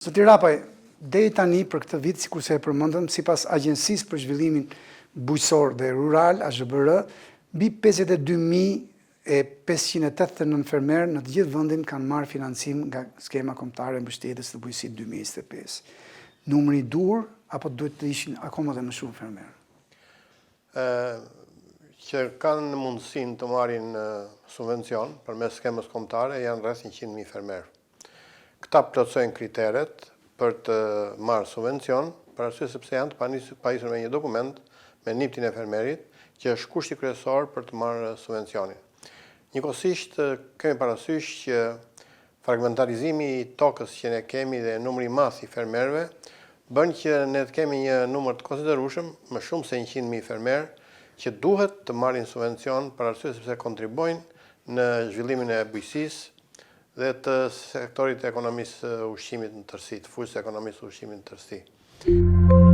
Zoti Rapaj, deri tani për këtë vit, sikur se e përmendëm, sipas Agjencisë për Zhvillimin Bujqësor dhe Rural, AZBR, mbi 52.589 fermerë në të gjithë vendin kanë marrë financim nga skema kombëtare e mbështetjes të bujqësisë 2025. Numri i dur apo duhet të ishin akoma dhe më shumë fermerë? Që kanë mundësinë të marrin subvencion përmes skemës kombëtare janë rreth 100.000 fermerë. Këta plotësojnë kriteret për të marrë subvencion, për arsye sepse janë të pajisur me një dokument me NIPT-in e fermerit, që është kushti kryesor për të marrë subvencionin. Njëkohësisht kemi parasysh që fragmentarizimi i tokës që ne kemi dhe numri i madh i fermerëve bën që ne të kemi një numër të konsiderueshëm, më shumë se 100.000 fermerë, që duhet të marrin subvencion për arsye sepse kontribojnë në zhvillimin e bujqësisë dhe të sektorit të ekonomisë ushqimit në tërësi, të fushës së ekonomisë ushqimit në tërësi.